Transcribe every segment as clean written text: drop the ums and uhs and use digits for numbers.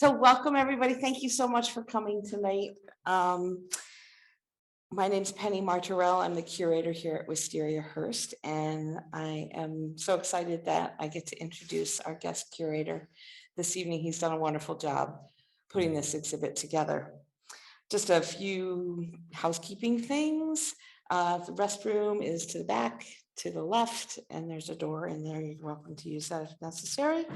So welcome, everybody. Thank you so much for coming tonight. My name's Penny Martorell. I'm the curator here at Wisteria Hearst, and I am so excited that I get to introduce our guest curator this evening. He's done a wonderful job putting this exhibit together. Just a few housekeeping things. The restroom is to the back, to the left, and there's a door in there. You're welcome to use that if necessary.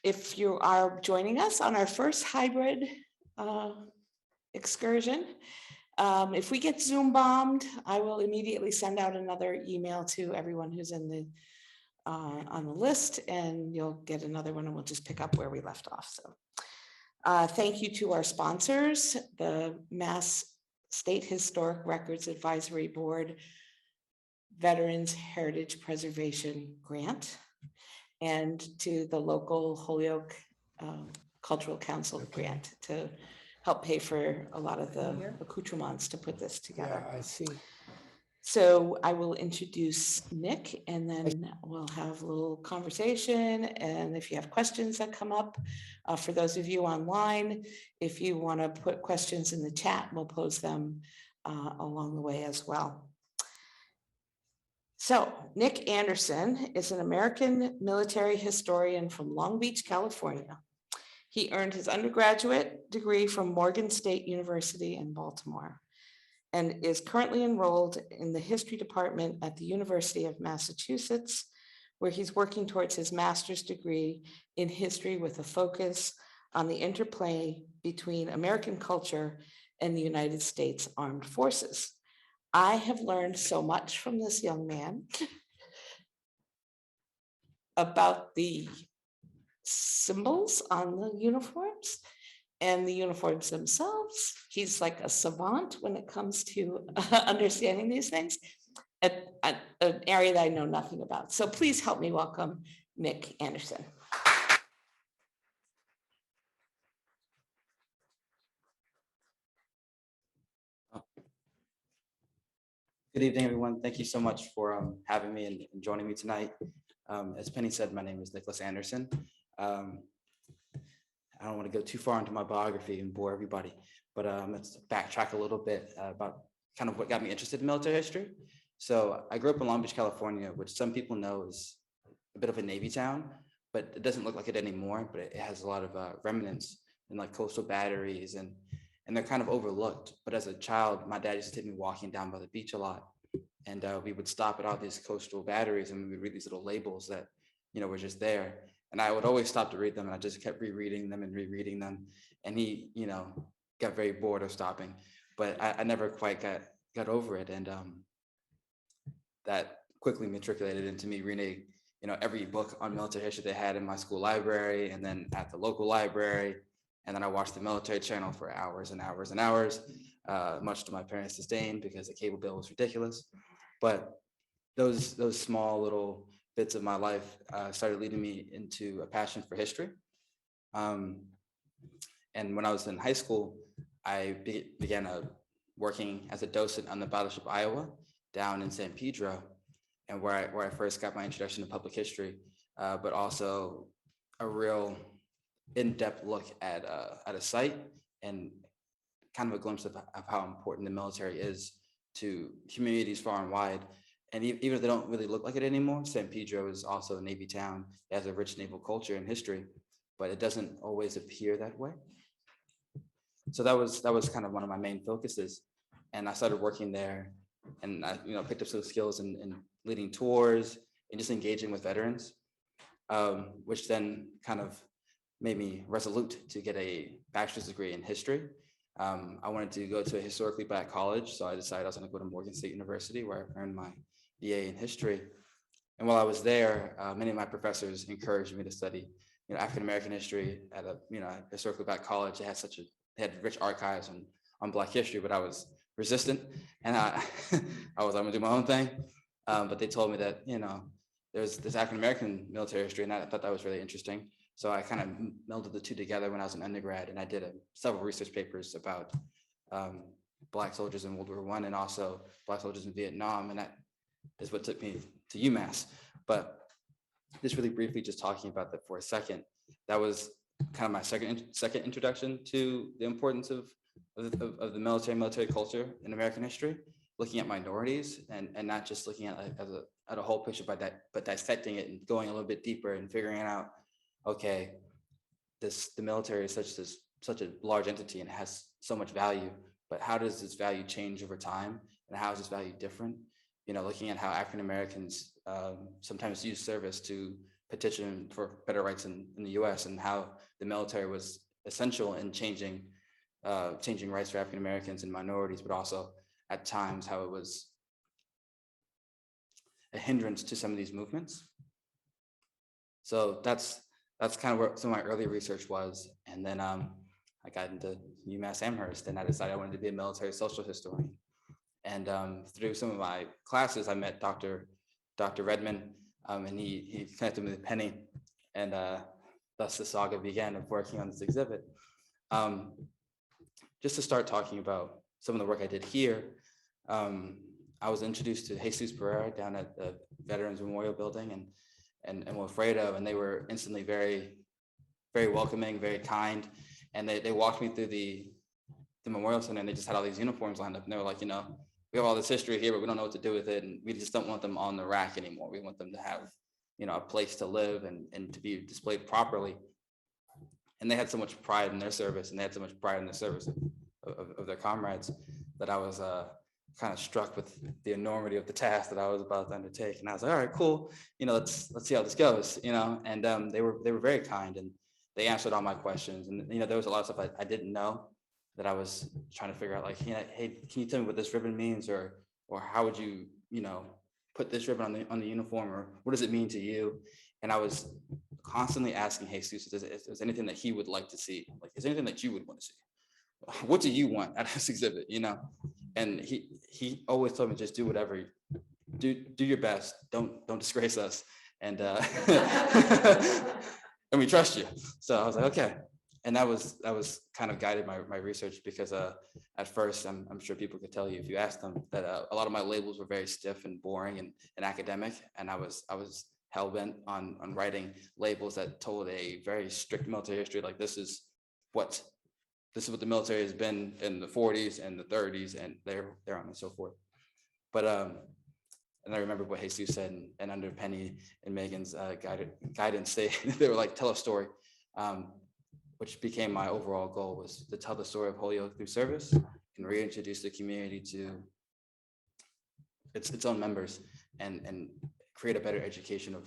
If you are joining us on our first hybrid excursion, if we get Zoom bombed, I will immediately send out another email to everyone who's in the on the list, and you'll get another one, and we'll just pick up where we left off. So thank you to our sponsors, the Mass State Historic Records Advisory Board Veterans Heritage Preservation Grant, and to the local Holyoke Cultural Council grant to help pay for a lot of the accoutrements to put this together. Yeah, I see. So I will introduce Nick, and then we'll have a little conversation. And if you have questions that come up, for those of you online, if you want to put questions in the chat, we'll pose them along the way as well. So Nik Anderson is an American military historian from Long Beach, California. He earned his undergraduate degree from Morgan State University in Baltimore and is currently enrolled in the history department at the University of Massachusetts, where he's working towards his master's degree in history with a focus on the interplay between American culture and the United States Armed Forces. I have learned so much from this young man about the symbols on the uniforms and the uniforms themselves. He's like a savant when it comes to understanding these things, an area that I know nothing about. So please help me welcome Nik Anderson. Good evening, everyone. Thank you so much for having me and joining me tonight. As Penny said, my name is Nicholas Anderson. I don't want to go too far into my biography and bore everybody, but let's backtrack a little bit about kind of what got me interested in military history. So I grew up in Long Beach, California, which some people know is a bit of a Navy town, but it doesn't look like it anymore, but it has a lot of remnants and like coastal batteries, and they're kind of overlooked. But as a child, my dad used to take me walking down by the beach a lot, and we would stop at all these coastal batteries and we would read these little labels that, you know, were just there. And I would always stop to read them, and I just kept rereading them and rereading them. And he, you know, got very bored of stopping, but I never quite got over it. And that quickly matriculated into me reading, you know, every book on military history they had in my school library, and then at the local library. And then I watched the military channel for hours and hours and hours, much to my parents' disdain because the cable bill was ridiculous. But those small little bits of my life started leading me into a passion for history. And when I was in high school, I began working as a docent on the battleship Iowa down in San Pedro, and where I first got my introduction to public history, but also a real in-depth look at a site and kind of a glimpse of how important the military is to communities far and wide. And even if they don't really look like it anymore, San Pedro is also a Navy town. It has a rich naval culture and history, but it doesn't always appear that way. So that was kind of one of my main focuses. And I started working there, and I, you know, picked up some skills in leading tours and just engaging with veterans, which then kind of made me resolute to get a bachelor's degree in history. I wanted to go to a historically black college, so I decided I was going to go to Morgan State University, where I earned my BA in history. And while I was there, many of my professors encouraged me to study, you know, African American history at a, you know, historically black college. It had rich archives on Black history, but I was resistant, and I was going to do my own thing. But they told me that, you know, there's this African American military history, and I thought that was really interesting. So I kind of melded the two together when I was an undergrad, and I did several research papers about Black soldiers in World War I and also Black soldiers in Vietnam, and that is what took me to UMass. But just really briefly, just talking about that for a second, that was kind of my second introduction to the importance of the military culture in American history, looking at minorities and not just looking at a whole picture, but dissecting it and going a little bit deeper and figuring out, okay, the military is such a large entity and has so much value, but how does this value change over time, and how is this value different? Looking at how African Americans sometimes use service to petition for better rights in the U.S. and how the military was essential in changing rights for African Americans and minorities, but also at times how it was a hindrance to some of these movements. So that's kind of where some of my early research was. And then I got into UMass Amherst, and I decided I wanted to be a military social historian. And through some of my classes, I met Dr. Redman, and he connected me with Penny, and thus the saga began of working on this exhibit. Just to start talking about some of the work I did here, I was introduced to Jesus Pereira down at the Veterans Memorial Building and Wilfredo, and they were instantly very, very welcoming, very kind. And they walked me through the Memorial Center, and they just had all these uniforms lined up. And they were like, we have all this history here, but we don't know what to do with it. And we just don't want them on the rack anymore. We want them to have, a place to live and to be displayed properly. And they had so much pride in their service, and they had so much pride in the service of their comrades, that I was kind of struck with the enormity of the task that I was about to undertake. And I was like, all right, cool. Let's see how this goes, and they were very kind, and they answered all my questions. And, there was a lot of stuff I didn't know that I was trying to figure out, like, hey, can you tell me what this ribbon means? Or how would you, put this ribbon on the uniform, or what does it mean to you? And I was constantly asking Jesus if there's anything that he would like to see. Like, is there anything that you would want to see? What do you want out of this exhibit, And he always told me, just do whatever, do your best. Don't disgrace us. And and we trust you. So I was like, okay. And that was kind of guided my research, because at first, I'm sure people could tell you if you asked them that a lot of my labels were very stiff and boring and academic. And I was hell-bent on writing labels that told a very strict military history, like this is what the military has been in the 40s and the 30s, and there on and so forth. But and I remember what Jesus said, and under Penny and Megan's guidance, they were like, tell a story, which became my overall goal, was to tell the story of Holyoke through service and reintroduce the community to its own members, and create a better education of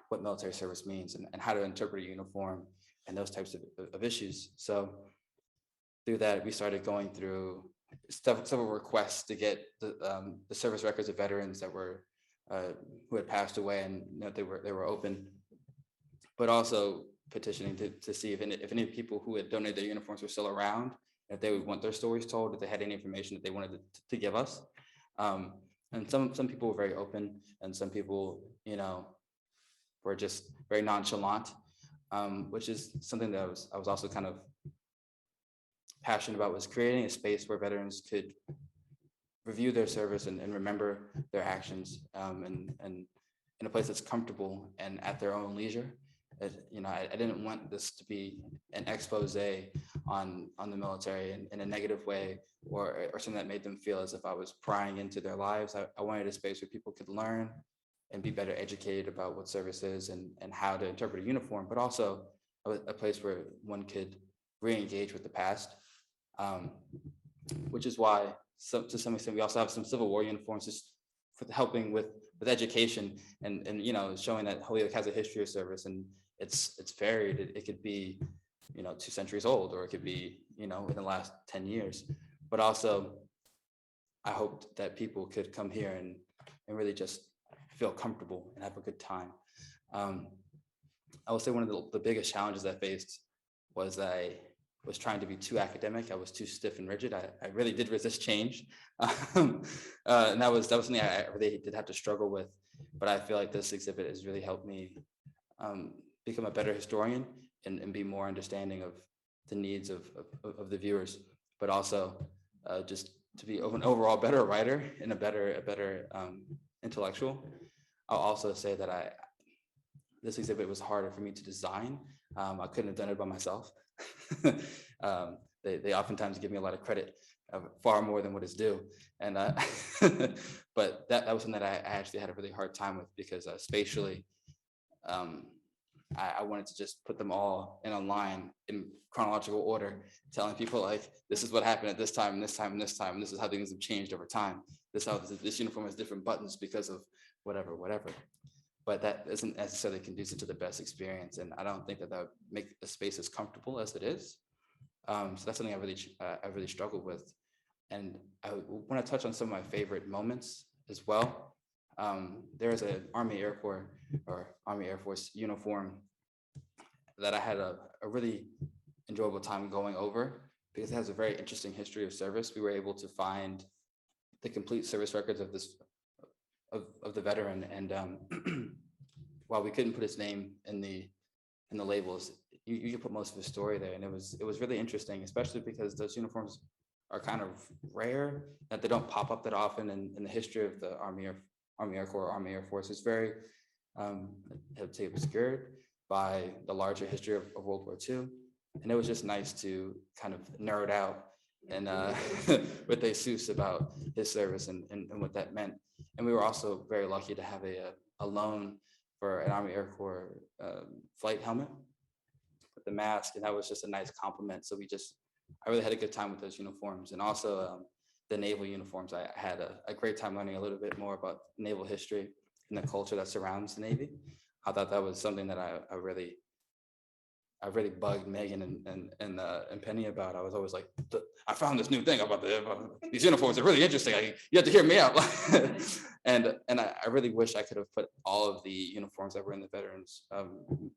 what military service means, and how to interpret a uniform and those types of issues. So through that, we started going through several requests to get the service records of veterans that were who had passed away, and they were open, but also petitioning to see if any people who had donated their uniforms were still around, if they would want their stories told, if they had any information that they wanted to give us. And some people were very open, and some people, were just very nonchalant, which is something that I was also kind of passionate about, was creating a space where veterans could review their service and remember their actions, and in a place that's comfortable and at their own leisure. I didn't want this to be an expose on the military in a negative way, or something that made them feel as if I was prying into their lives. I wanted a space where people could learn and be better educated about what service is and how to interpret a uniform, but also a place where one could re-engage with the past, which is why, to some extent, we also have some Civil War uniforms, just for helping with education and showing that Holyoke has a history of service, and it's varied. It could be 2 centuries old, or it could be in the last 10 years. But also, I hoped that people could come here and really just feel comfortable and have a good time. I would say one of the biggest challenges I faced was I was trying to be too academic. I was too stiff and rigid. I really did resist change. And that was something I really did have to struggle with. But I feel like this exhibit has really helped me become a better historian and be more understanding of the needs of the viewers, but also just to be an overall better writer and a better intellectual. I'll also say that this exhibit was harder for me to design. I couldn't have done it by myself. They oftentimes give me a lot of credit, far more than what is due. And but that was something that I actually had a really hard time with, because spatially, I wanted to just put them all in a line in chronological order, telling people like, this is what happened at this time, and this time, and this time, and this is how things have changed over time. This is how this uniform has different buttons because of whatever. But that isn't necessarily conducive to the best experience, and I don't think that would make the space as comfortable as it is. So that's something I really struggled with, and I want to touch on some of my favorite moments as well. There is an Army Air Corps or Army Air Force uniform that I had a really enjoyable time going over, because it has a very interesting history of service. We were able to find the complete service records of this of the veteran, and while we couldn't put his name in the labels, you could put most of his story there, and it was really interesting, especially because those uniforms are kind of rare, that they don't pop up that often in the history of the Army Air Corps, Army Air Force. Is very, I would say, obscured by the larger history of World War II, and it was just nice to kind of nerd out and with Jesus about his service and what that meant. And we were also very lucky to have a loan for an Army Air Corps flight helmet with the mask, and that was just a nice compliment. So I really had a good time with those uniforms, and also the Naval uniforms. I had a great time learning a little bit more about naval history and the culture that surrounds the Navy. I thought that was something that I really bugged Megan and Penny about. I was always like, I found this new thing about these uniforms are really interesting. You have to hear me out. and I really wish I could have put all of the uniforms that were in the Veterans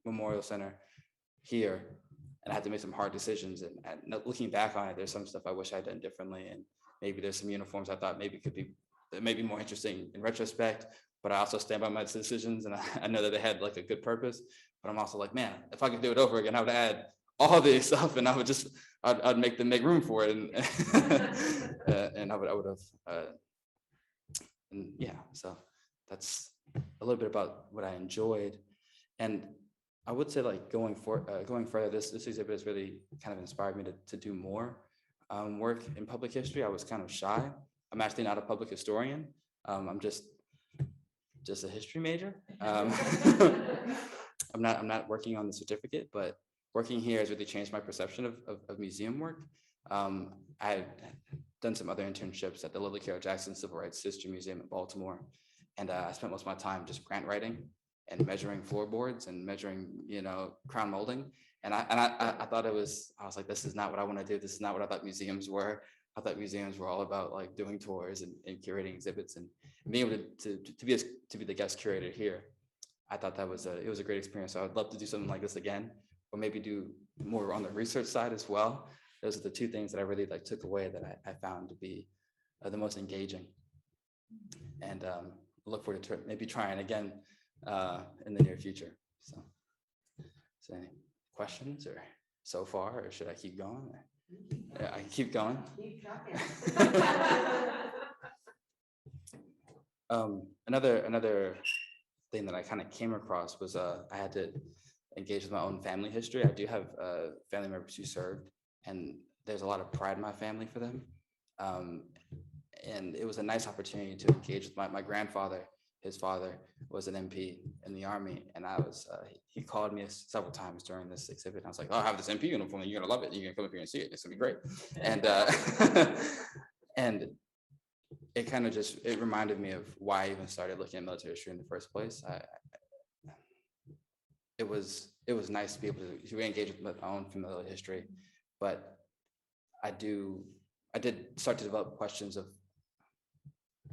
Memorial Center here, and I had to make some hard decisions. And looking back on it, there's some stuff I wish I'd done differently, and maybe there's some uniforms I thought maybe could be maybe more interesting in retrospect. But I also stand by my decisions, and I know that they had like a good purpose. But I'm also like, man, if I could do it over again, I would add all this stuff, and I'd make them make room for it, and and I would have, and yeah. So that's a little bit about what I enjoyed, and I would say, like, going further, this exhibit has really kind of inspired me to do more work in public history. I was kind of shy. I'm actually not a public historian. I'm just a history major. I'm not working on the certificate, but working here has really changed my perception of museum work. I've done some other internships at the Lily Carroll Jackson Civil Rights History Museum in Baltimore, and I spent most of my time just grant writing and measuring floorboards and measuring, crown molding. And I thought I was like, this is not what I want to do. This is not what I thought museums were. I thought museums were all about like doing tours and curating exhibits, and being able to be the guest curator here. I thought it was a great experience. So I would love to do something like this again, or maybe do more on the research side as well. Those are the two things that I really took away that I found to be the most engaging. And look forward to maybe trying again in the near future. So any questions or so far, or should I keep going? Yeah, I can keep going. Another thing that I kind of came across was I had to engage with my own family history. I do have family members who served, and there's a lot of pride in my family for them. And it was a nice opportunity to engage with my grandfather. His father was an MP in the Army, and he called me several times during this exhibit. I was like, oh, I have this MP uniform, and you're gonna love it. You're gonna come up here and see it. It's gonna be great. And and it kind of it reminded me of why I even started looking at military history in the first place. It was nice to be able to engage with my own familial history, but I did start to develop questions of,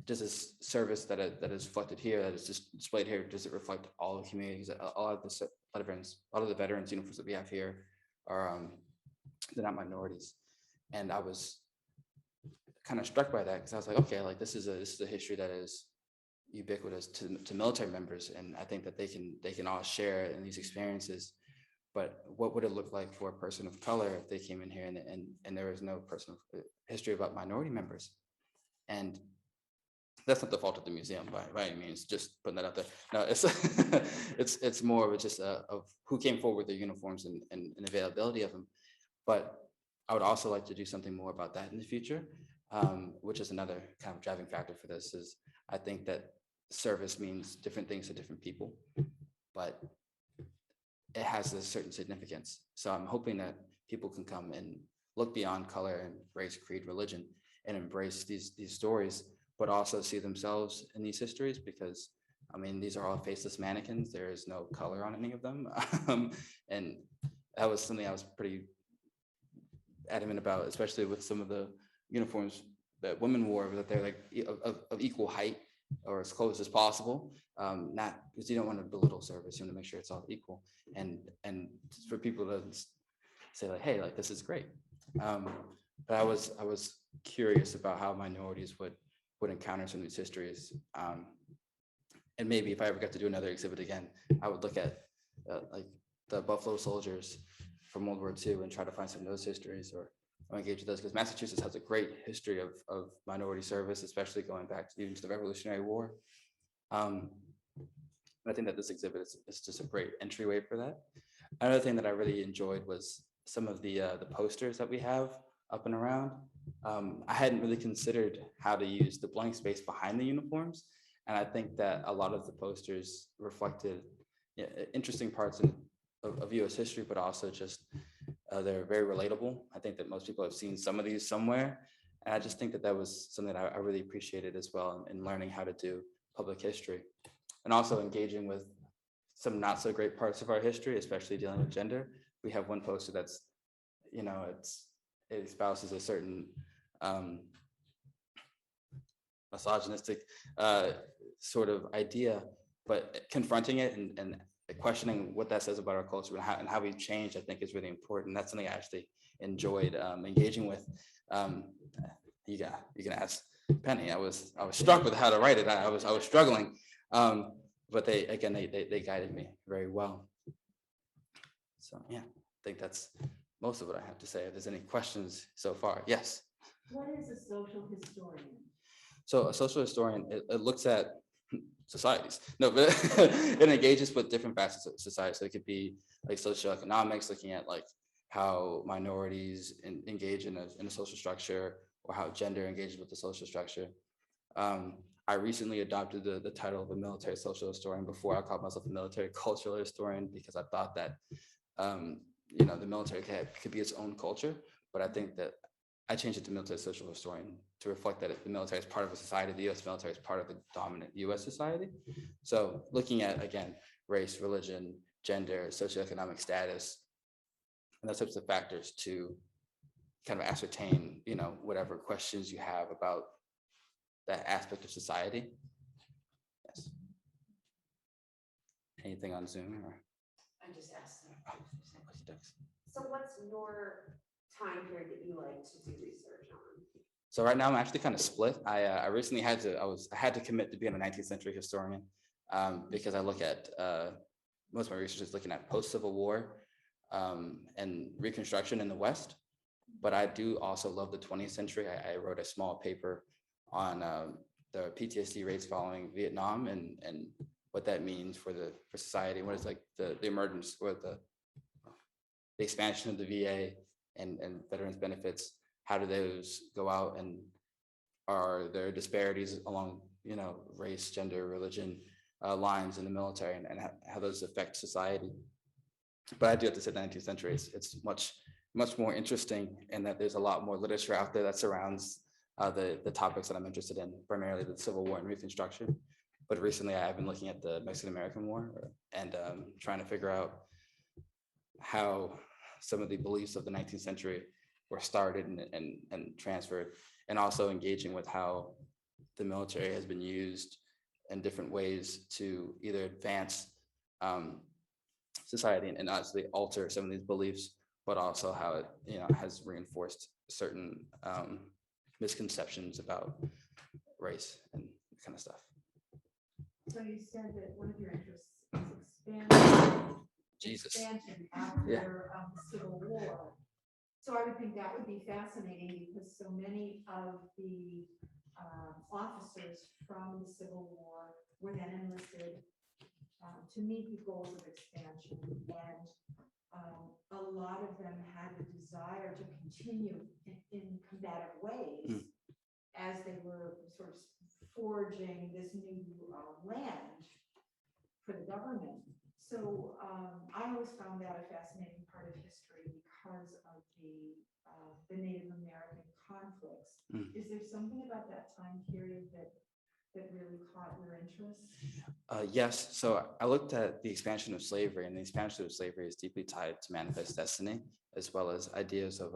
does this service that is reflected here, that is just displayed here, does it reflect all the communities? A lot of the veterans uniforms that we have here are they're not minorities, and I was kind of struck by that, because I was like, okay, like this is a history that is ubiquitous to military members, and I think that they can all share in these experiences. But what would it look like for a person of color if they came in here and there was no personal history about minority members? And that's not the fault of the museum by any means, just putting that out there. No, it's it's more of just of who came forward with their uniforms and availability of them. But I would also like to do something more about that in the future, which is another kind of driving factor for this. Is I think that service means different things to different people, but it has a certain significance. So I'm hoping that people can come and look beyond color and race, creed, religion, and embrace these stories, but also see themselves in these histories, because I mean, these are all faceless mannequins. There is no color on any of them. And that was something I was pretty adamant about, especially with some of the uniforms that women wore, that they're like of equal height or as close as possible. Not because you don't want to belittle service, you want to make sure it's all equal. And for people to say like, hey, like this is great. But I was curious about how minorities would encounter some of these histories. And maybe if I ever got to do another exhibit again, I would look at like the Buffalo Soldiers from World War II and try to find some of those histories, or engage with those, because Massachusetts has a great history of minority service, especially going back to even to the Revolutionary War. I think that this exhibit is just a great entryway for that. Another thing that I really enjoyed was some of the posters that we have up and around. I hadn't really considered how to use the blank space behind the uniforms, and I think that a lot of the posters reflected interesting parts of U.S. history, but also just they're very relatable. I think that most people have seen some of these somewhere, and I just think that that was something that I really appreciated as well in learning how to do public history, and also engaging with some not so great parts of our history, especially dealing with gender. We have one poster that's, it espouses a certain misogynistic sort of idea, but confronting it and questioning what that says about our culture and how we've changed, I think is really important. That's something I actually enjoyed engaging with. You can ask Penny. I was struck with how to write it. I was struggling, but they guided me very well. So yeah, I think that's most of what I have to say. If there's any questions so far, yes. What is a social historian? So a social historian, it looks at societies. No, but it engages with different facets of society. So it could be like socioeconomics, looking at like how minorities engage in a social structure, or how gender engages with the social structure. I recently adopted the title of a military social historian. Before, I called myself a military cultural historian, because I thought that the military could be its own culture. But I think that I changed it to military social historian to reflect that the military is part of a society. The U.S. military is part of the dominant U.S. society. So looking at, again, race, religion, gender, socioeconomic status, and those types of factors to kind of ascertain, whatever questions you have about that aspect of society. Yes. Anything on Zoom? Or? I just asked them. So what's your time period that you like to do research on? So right now I'm actually kind of split. I recently had to commit to being a 19th century historian, because I look at most of my research is looking at post-Civil War and Reconstruction in the West. But I do also love the 20th century. I wrote a small paper on the PTSD rates following Vietnam and what that means for society. What is like the emergence or the expansion of the VA and veterans benefits. How do those go out, and are there disparities along race, gender, religion lines in the military, and how those affect society? But I do have to say the 19th century, it's much more interesting, and that there's a lot more literature out there that surrounds the topics that I'm interested in, primarily the Civil War and Reconstruction. But recently I've been looking at the Mexican-American War and trying to figure out how some of the beliefs of the 19th century were started and transferred, and also engaging with how the military has been used in different ways to either advance society and actually alter some of these beliefs, but also how it has reinforced certain misconceptions about race and kind of stuff. So you said that one of your interests is expansion after the Civil War. So I would think that would be fascinating, because so many of the officers from the Civil War were then enlisted to meet the goals of expansion. And a lot of them had the desire to continue in combative ways as they were sort of forging this new land for the government. So I always found that a fascinating part of history because of the Native American conflicts. Is there something about that time period that really caught your interest? Yes. So I looked at the expansion of slavery, and the expansion of slavery is deeply tied to manifest destiny, as well as ideas of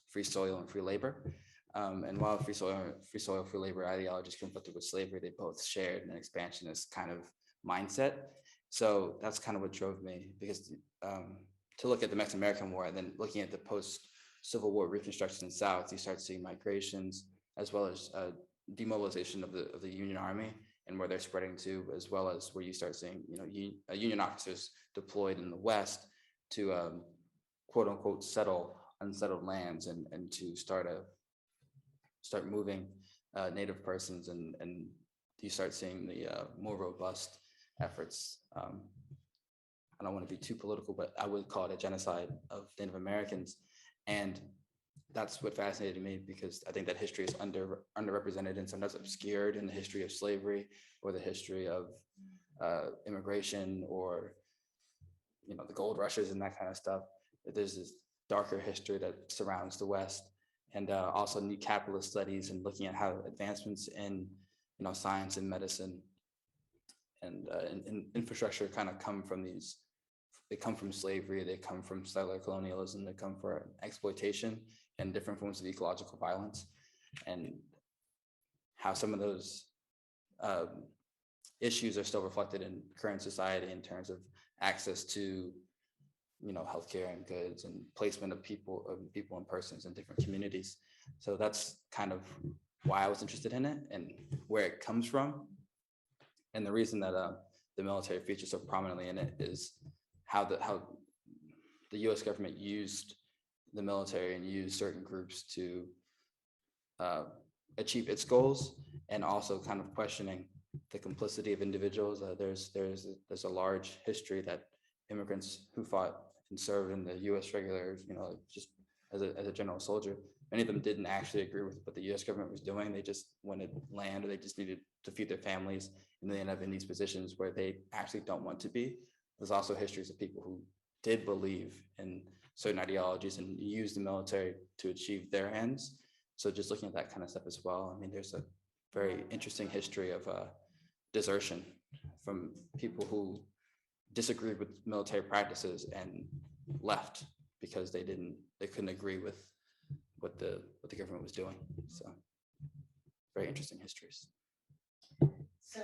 free soil and free labor. And while free soil, free labor ideologies conflicted with slavery, they both shared an expansionist kind of mindset. So that's kind of what drove me, because to look at the Mexican-American War and then looking at the post-Civil War Reconstruction in the South, you start seeing migrations as well as demobilization of the Union Army and where they're spreading to, as well as where you start seeing, Union officers deployed in the West to quote unquote settle unsettled lands and to start moving Native persons, and you start seeing the more robust efforts. I don't want to be too political, but I would call it a genocide of Native Americans. And that's what fascinated me, because I think that history is underrepresented and sometimes obscured in the history of slavery or the history of immigration, or the gold rushes and that kind of stuff. There's this darker history that surrounds the West, and also new capitalist studies and looking at how advancements in science and medicine and infrastructure kind of come from these. They come from slavery, they come from settler colonialism, they come from exploitation and different forms of ecological violence, and how some of those issues are still reflected in current society in terms of access to healthcare and goods and placement of people and persons in different communities. So that's kind of why I was interested in it and where it comes from. And the reason that the military features so prominently in it is how the U.S. government used the military and used certain groups to achieve its goals, and also kind of questioning the complicity of individuals. There's a large history that immigrants who fought and served in the U.S. regular, just as a general soldier, many of them didn't actually agree with what the U.S. government was doing. They just wanted land, or they just needed to feed their families, and they end up in these positions where they actually don't want to be. There's also histories of people who did believe in certain ideologies and use the military to achieve their ends. So just looking at that kind of stuff as well. I mean, there's a very interesting history of desertion from people who disagreed with military practices and left because they couldn't agree with what the government was doing. So very interesting histories. So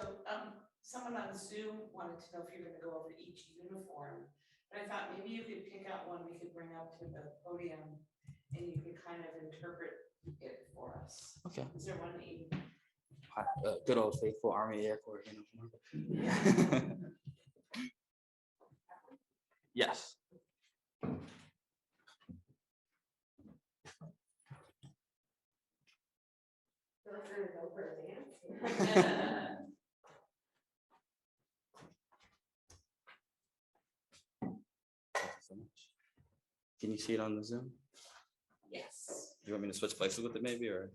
someone on Zoom wanted to know if you're going to go over each uniform, but I thought maybe you could pick out one we could bring up to the podium and you could kind of interpret it for us. Okay. Is there one that you? Good old faithful Army Air Corps uniform. Yes. Go for a dance. Thank you so much. Can you see it on the Zoom? Yes. Do you want me to switch places with it maybe, or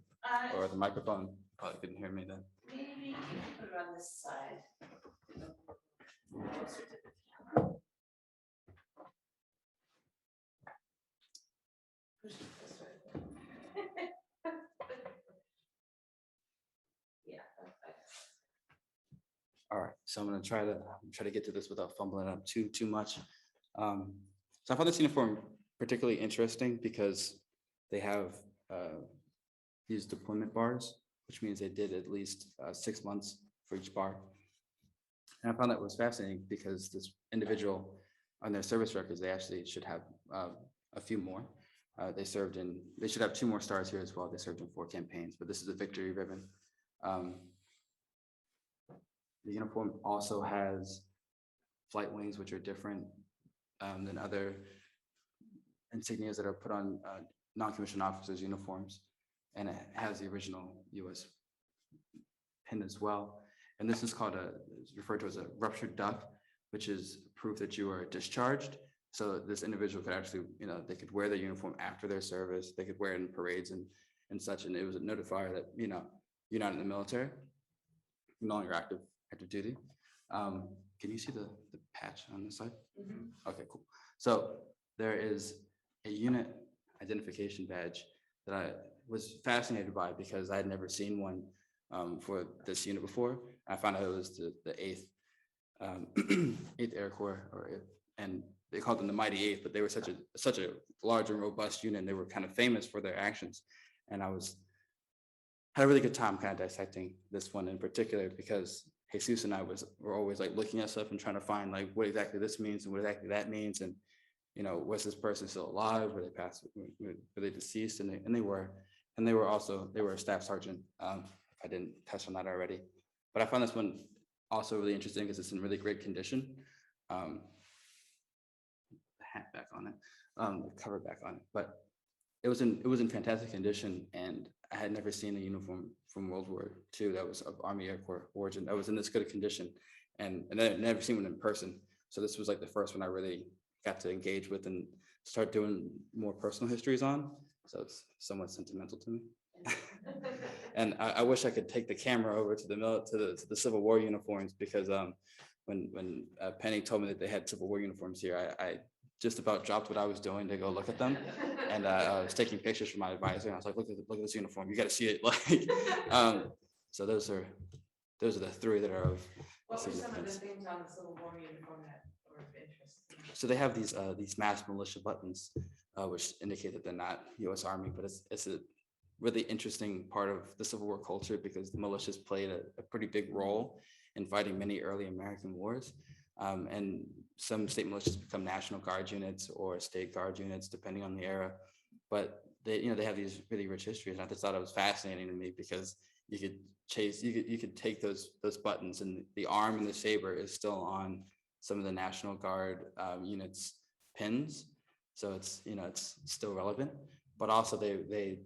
the microphone? Probably couldn't hear me then. Maybe you can put it on this side. Closer to the camera. Push it this way. Yeah. All right, so I'm gonna try to get to this without fumbling up too much. So I found this uniform particularly interesting because they have these deployment bars, which means they did at least 6 months for each bar. And I found that was fascinating because this individual on their service records, they actually should have a few more. They should have 2 more stars here as well. They served in 4 campaigns, but this is a victory ribbon. The uniform also has flight wings, which are different than other insignias that are put on non-commissioned officers' uniforms. And it has the original U.S. pin as well. And this is called it's referred to as a ruptured duct, which is proof that you are discharged. So this individual could actually, they could wear their uniform after their service. They could wear it in parades and such. And it was a notifier that, you're not in the military, you're no longer active duty. Can you see the patch on this side? Okay, cool. So there is a unit identification badge that I was fascinated by because I had never seen one for this unit before. I found out it was the 8th 8th Air Corps, and they called them the Mighty Eighth, but they were such a large and robust unit, and they were kind of famous for their actions. And had a really good time kind of dissecting this one in particular, because Jesus and I were always like looking at stuff and trying to find like what exactly this means and what exactly that means, and was this person still alive? Were they passed? Were they deceased? And they were a staff sergeant. If I didn't touch on that already, but I found this one also really interesting because it's in really great condition. The hat back on it, the cover back on it, but it was in fantastic condition, and I had never seen a uniform from World War II that was of Army Air Corps origin that was in this good condition, and I had never seen one in person. So this was like the first one I really got to engage with and start doing more personal histories on. So it's somewhat sentimental to me. And I wish I could take the camera over to the Civil War uniforms, because when Penny told me that they had Civil War uniforms here, I just about dropped what I was doing to go look at them, and I was taking pictures for my advisor. And I was like, look at this uniform, you got to see it. Like, so those are the three that are of What were some of the significance. things on the Civil War uniform that were of interest? So they have these masked militia buttons, which indicate that they're not U.S. Army, but it's a really interesting part of the Civil War culture, because the militias played a pretty big role in fighting many early American wars. And some state militias become National Guard units or state guard units, depending on the era. But they have these really rich histories. And I just thought it was fascinating to me, because you could take those buttons, and the arm and the saber is still on some of the National Guard units pins. So it's still relevant, but also they're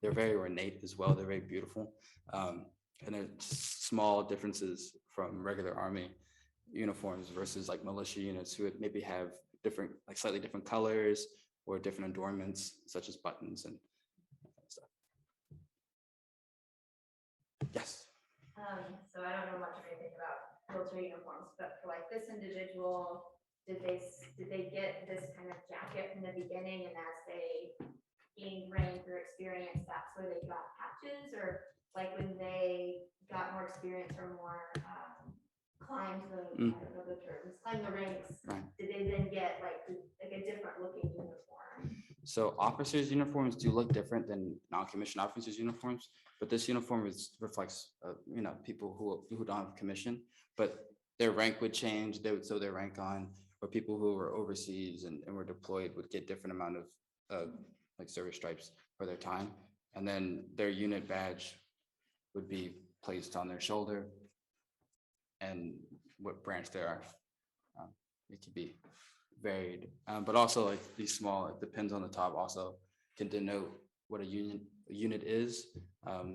very ornate as well. They're very beautiful. And there's small differences from regular Army uniforms versus like militia units, who would maybe have different, like slightly different colors or different adornments, such as buttons and stuff. Yes. So I don't know much of anything about military uniforms, but for like this individual, did they get this kind of jacket from the beginning, and as they gained rank or experience, that's where they got patches? Or like when they got more experience or more climbed the, I don't know the terms, climb the ranks, Right. did they then get like a different looking uniform? So officers' uniforms do look different than non-commissioned officers' uniforms, but this uniform reflects, people who don't have commission, but their rank would change. They would sew their rank on, or people who were overseas and were deployed would get different amount of like service stripes for their time, and then their unit badge would be placed on their shoulder, and what branch they are. It could be varied, but also like these small, the pins on the top also can denote what a unit is.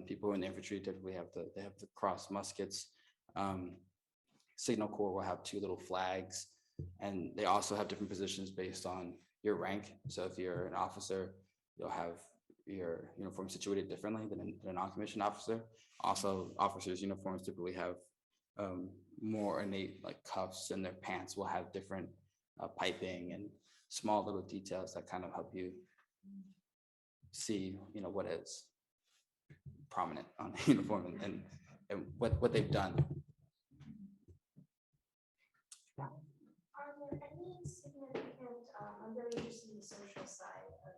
People in the infantry typically have the cross muskets. Signal Corps will have two little flags, and they also have different positions based on your rank. So if you're an officer, you'll have your uniform situated differently than a non-commissioned officer. Also, officers' uniforms typically have more innate like cuffs, and their pants will have different piping and small little details that kind of help you see, what is prominent on the uniform and what they've done. Are there any significant, I'm very interested in the social side of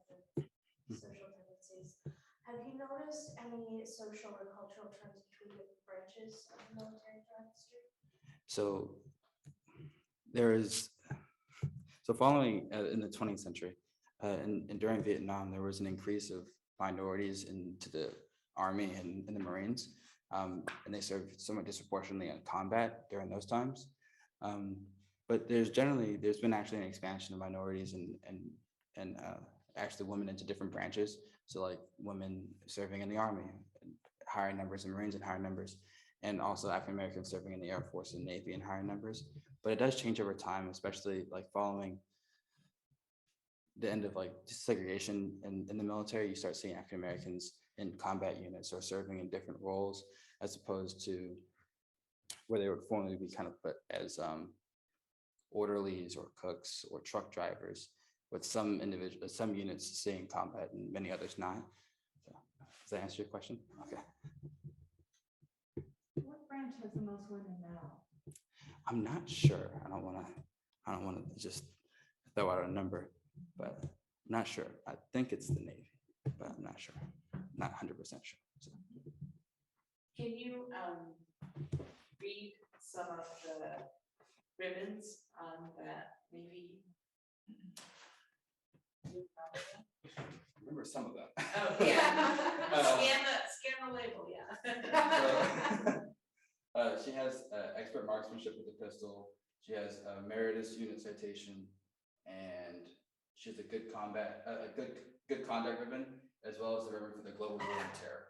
the social tendencies. Have you noticed any social or cultural trends between the branches of the military throughout history? So following in the 20th century and during Vietnam, there was an increase of minorities into the Army and in the Marines, and they served somewhat disproportionately in combat during those times. But there's been actually an expansion of minorities and actually women into different branches. So like women serving in the Army, higher numbers, and Marines in higher numbers, and also African Americans serving in the Air Force and Navy in higher numbers. But it does change over time, especially like following the end of like segregation in the military. You start seeing African Americans in combat units or serving in different roles, as opposed to where they would formerly be kind of put as orderlies or cooks or truck drivers, with some units staying combat and many others not. So, does that answer your question? Okay. What branch has the most women now? I'm not sure. I don't want to just throw out a number, but I'm not sure. I think it's the Navy, but I'm not sure. Not 100% sure. So. Can you read some of the ribbons on that Navy? Remember some of them. Oh, yeah. Scan the label, yeah. She has expert marksmanship with the pistol. She has a meritorious unit citation, and she has a good conduct ribbon, as well as the ribbon for the global war on terror.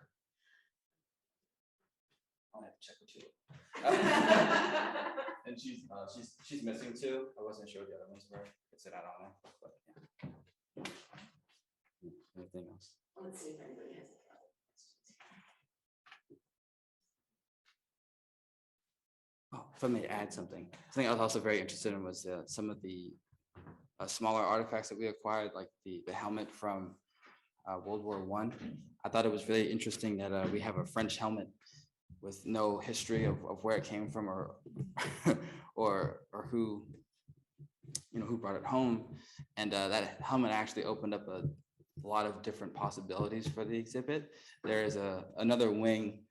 I'll have to check the two. And she's missing two. I wasn't sure what the other ones were. It's not on there, but yeah. Anything else? Let's see if anybody has. Oh, if I may add something, something I was also very interested in was some of the smaller artifacts that we acquired, like the helmet from World War I. I thought it was really interesting that we have a French helmet with no history of where it came from or or who brought it home, and that helmet actually opened up a lot of different possibilities for the exhibit. There is another wing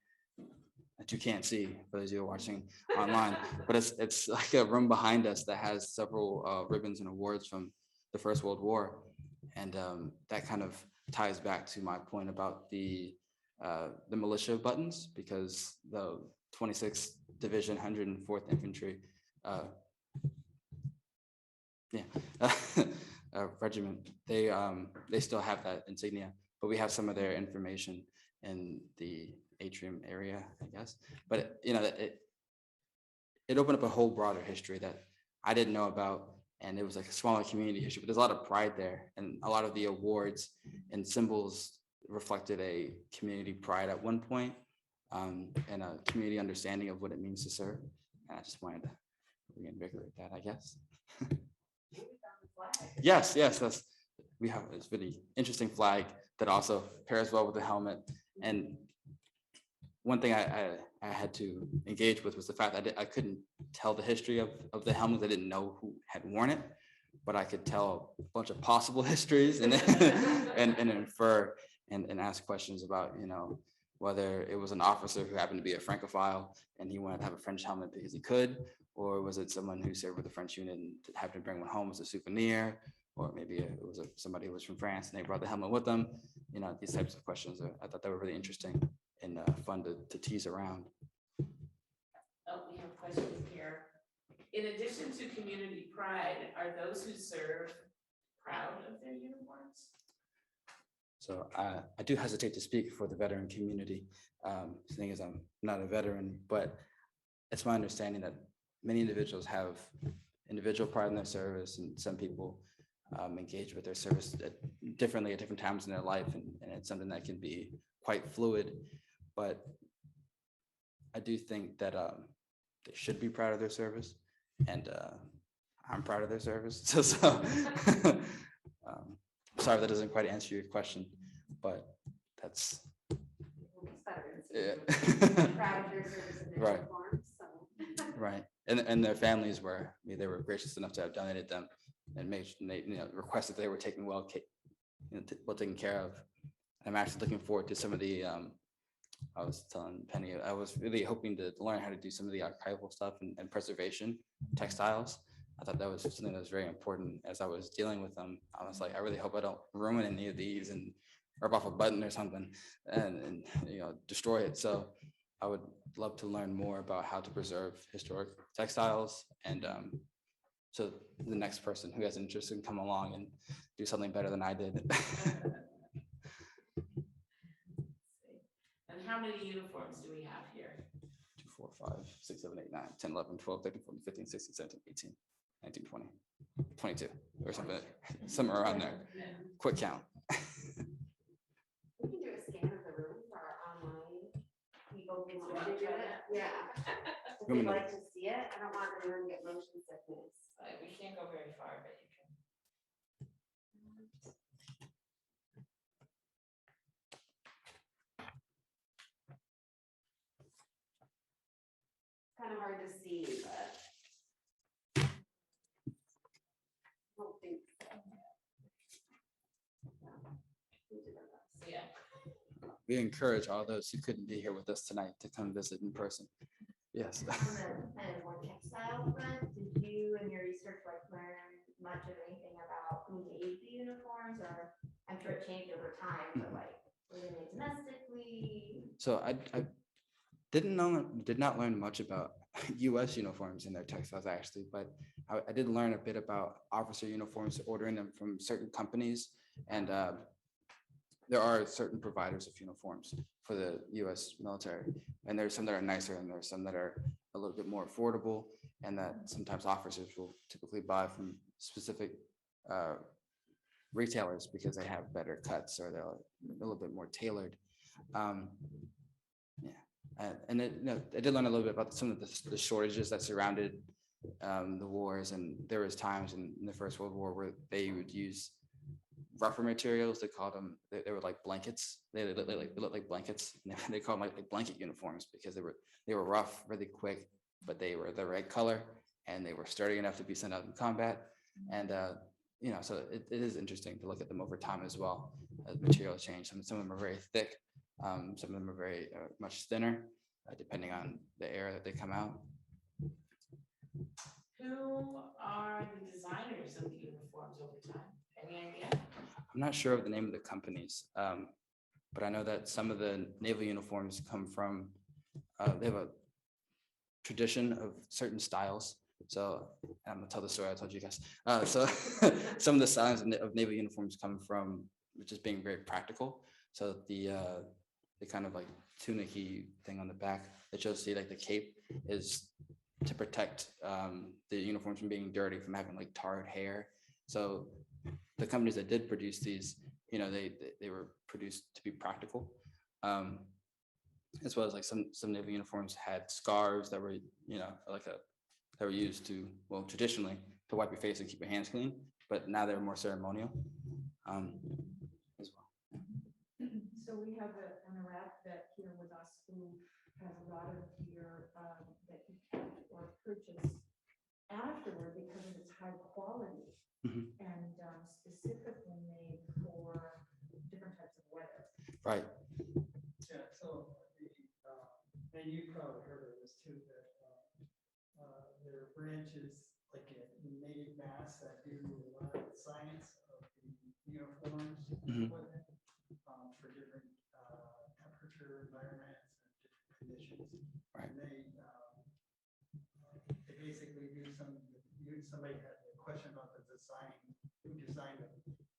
that you can't see for those of you watching online, but it's like a room behind us that has several ribbons and awards from the First World War, and that kind of ties back to my point about the militia buttons, because the 26th Division 104th Infantry regiment, they still have that insignia, but we have some of their information in the atrium area, I guess. But it opened up a whole broader history that I didn't know about, and it was like a smaller community history, but there's a lot of pride there, and a lot of the awards and symbols reflected a community pride at one point, and a community understanding of what it means to serve. And I just wanted to reinvigorate that, I guess. Yes, we have this really interesting flag that also pairs well with the helmet. And one thing I had to engage with was the fact that I couldn't tell the history of the helmet. I didn't know who had worn it, but I could tell a bunch of possible histories and and infer and ask questions about, whether it was an officer who happened to be a Francophile and he wanted to have a French helmet because he could, or was it someone who served with the French unit and happened to bring one home as a souvenir, or maybe it was somebody who was from France and they brought the helmet with them. These types of questions, I thought they were really interesting and fun to tease around. Oh, we have questions here. In addition to community pride, are those who serve proud of their uniforms? So I do hesitate to speak for the veteran community. The thing is, I'm not a veteran, but it's my understanding that many individuals have individual pride in their service, and some people engage with their service differently at different times in their life, and it's something that can be quite fluid. But I do think that they should be proud of their service, and I'm proud of their service. So sorry that doesn't quite answer your question, but that's yeah. Proud of their service in their Right. uniforms, so. Right, and their families they were gracious enough to have donated them and requested they were taken well taken care of. I'm actually looking forward to some of the. I was telling Penny, I was really hoping to learn how to do some of the archival stuff and preservation textiles. I thought that was something that was very important as I was dealing with them. I was like, I really hope I don't ruin any of these and rip off a button or something and destroy it. So I would love to learn more about how to preserve historic textiles, and so the next person who has interest can come along and do something better than I did. And how many uniforms do we have here? 2, 4, 5, 6, 7, 8, 9, 10, 11, 12, 13, 14, 15, 16, 17, 18, 19, 20, 22 or something, somewhere around there. Quick count. We can do a scan of the room for our online people who want to do it. Yeah. If You want me they'd to- like to see it, I don't want anyone to get motion sickness. We can't go very far, but you can. Kind of hard to see, but. I don't think so. We did our best. So, yeah. We encourage all those who couldn't be here with us tonight to come visit in person. Yes. On the kind of more textile front, did you in your research like learn much of anything about who made the uniforms, or I'm sure it changed over time, but like, were they made domestically? So I did not learn much about U.S. uniforms in their textiles actually, but I did learn a bit about officer uniforms, ordering them from certain companies, and there are certain providers of uniforms for the U.S. military, and there's some that are nicer, and there's some that are a little bit more affordable, and that sometimes officers will typically buy from specific retailers because they have better cuts or they're a little bit more tailored. And I did learn a little bit about some of the shortages that surrounded the wars, and there was times in the First World War where they would use rougher materials. They called them, they were like blankets. They looked like blankets. And they called them like blanket uniforms because they were rough, really quick, but they were the right color and they were sturdy enough to be sent out in combat. And so it is interesting to look at them over time as well. As materials change. Some of them are very thick. Some of them are very much thinner, depending on the era that they come out. Who are the designers of the uniforms over time? Any idea? I'm not sure of the name of the companies, but I know that some of the naval uniforms come from, they have a tradition of certain styles. So I'm gonna tell the story I told you guys. So some of the styles of naval uniforms come from just being very practical. So the kind of like tunic-y thing on the back that you'll see, like the cape, is to protect the uniforms from being dirty, from having like tarred hair. So the companies that did produce these, they were produced to be practical, as well as like some naval uniforms had scarves that were, that were used to, well, traditionally to wipe your face and keep your hands clean, but now they're more ceremonial as well. So we have an Iraq vet here with us who has a lot of gear that he kept or purchased afterward because of its high quality Mhm. and specifically made for different types of weather. Right. Yeah, so and you probably heard of this too, that there are branches like in Native Mass that do a lot of the science of the uniforms Mhm. equipment, for different temperature environments and different conditions. Right. And they basically do somebody had a question about the design, who designed them.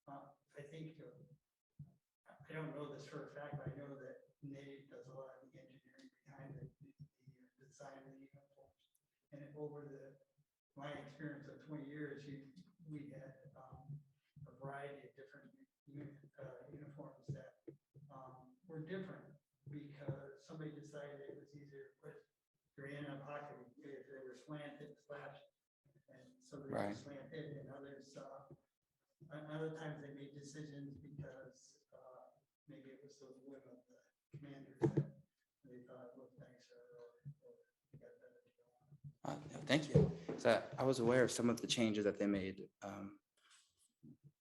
I think, I don't know this for a fact, but I know that Nate does a lot of the engineering behind the design of the uniforms. And over my experience of 20 years, we had a variety of different uniforms that were different because somebody decided it was easier to put your hand in a pocket if they were slanted, slashed, and somebody Right. was slanted, and others, other times they made decisions because maybe it was the whim of the commanders that they thought it looked nicer or they got better deal. Thank you. So I was aware of some of the changes that they made.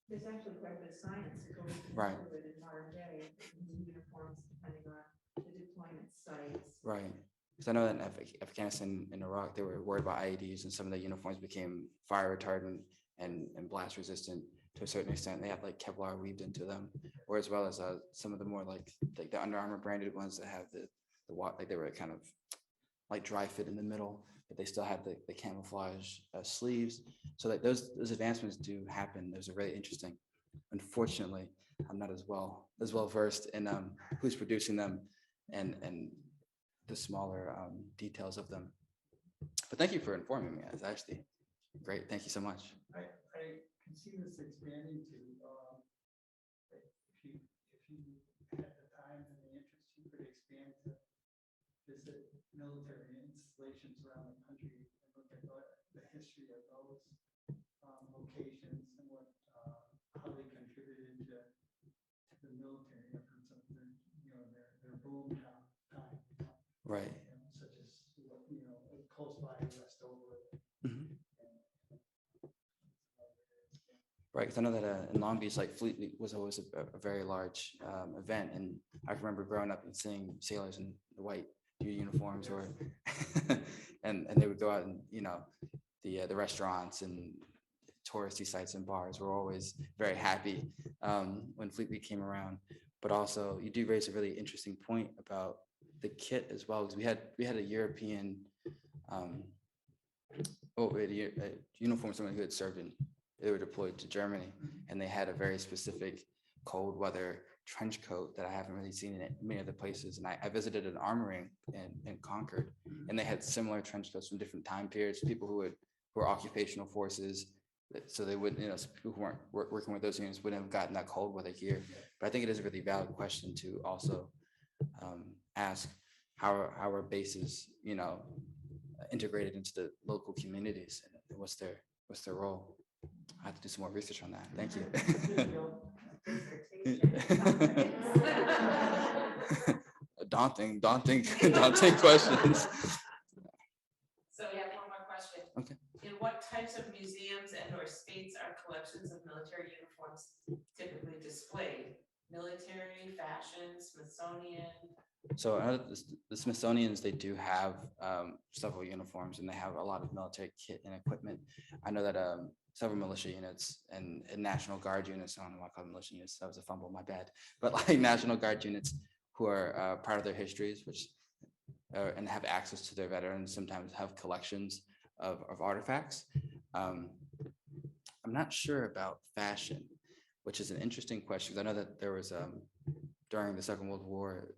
There's actually quite a bit of science that goes Right. into it in modern day, new uniforms depending on the deployment sites. Right. Because I know that in Afghanistan and Iraq, they were worried about IEDs, and some of the uniforms became fire retardant and blast resistant to a certain extent. They had like Kevlar weaved into them, or as well as some of the more like the Under Armour branded ones that have the like they were kind of like dry fit in the middle, but they still had the camouflage sleeves. So that those advancements do happen. Those are really interesting. Unfortunately, I'm not as well versed in who's producing them and the smaller details of them. But thank you for informing me. It's actually great. Thank you so much. I can see this expanding to, if you had the time and the interest, you could expand to visit military installations around the country and look at the history of those locations and what, how they contributed to the military efforts of their, their boom time. Right. Such as, close by Westover. Mhm. Right, because I know that in Long Beach, like Fleet Week was always a very large event, and I remember growing up and seeing sailors in the white uniforms, or and they would go out and the restaurants and touristy sites and bars were always very happy when Fleet Week came around. But also, you do raise a really interesting point about the kit as well, because we had a European uniform, someone who had served in. They were deployed to Germany, and they had a very specific cold weather trench coat that I haven't really seen in many other places. And I visited an armory in Concord, and they had similar trench coats from different time periods. People who were occupational forces, so they wouldn't, people who weren't working with those units wouldn't have gotten that cold weather gear. But I think it is a really valid question to also ask how are bases, integrated into the local communities, and what's their role. I have to do some more research on that. Thank you. daunting questions. So we have one more question. Okay. In what types of museums and/or states are collections of military uniforms typically displayed? Military, fashion, Smithsonian? So the Smithsonians, they do have several uniforms, and they have a lot of military kit and equipment. I know that several militia units and National Guard units, I don't know why I call them militia units, that was a fumble, my bad, but like National Guard units who are proud of their histories, which and have access to their veterans, sometimes have collections of artifacts. I'm not sure about fashion, which is an interesting question, because I know that there was during the Second World War,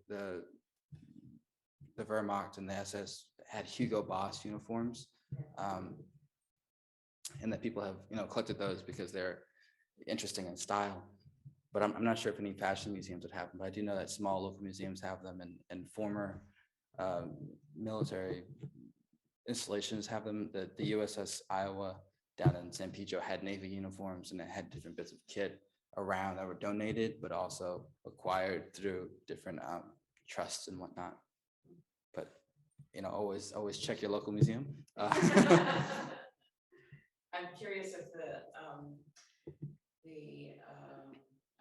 the Wehrmacht and the SS had Hugo Boss uniforms, and that people have collected those because they're interesting in style. But I'm not sure if any fashion museums would have them. But I do know that small local museums have them, and former military installations have them. The USS Iowa down in San Pedro had Navy uniforms, and it had different bits of kit around that were donated, but also acquired through different trusts and whatnot. But always check your local museum. I'm curious if the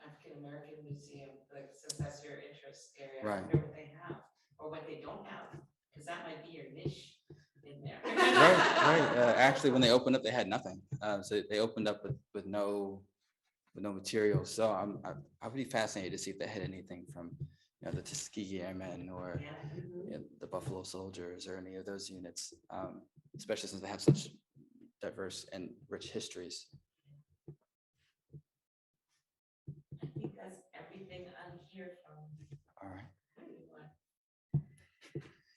African American Museum, like, since that's your interest area, I Right. wonder what they have or what they don't have, because that might be your niche in there. Right. Actually, when they opened up, they had nothing. So they opened up with no material. So I would be fascinated to see if they had anything from the Tuskegee Airmen or the Buffalo Soldiers or any of those units, especially since they have such diverse and rich histories. I think that's everything I'm here from. All right. Everyone.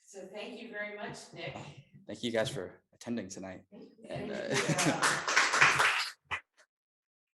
So thank you very much, Nick. Thank you guys for attending tonight. Thank And you.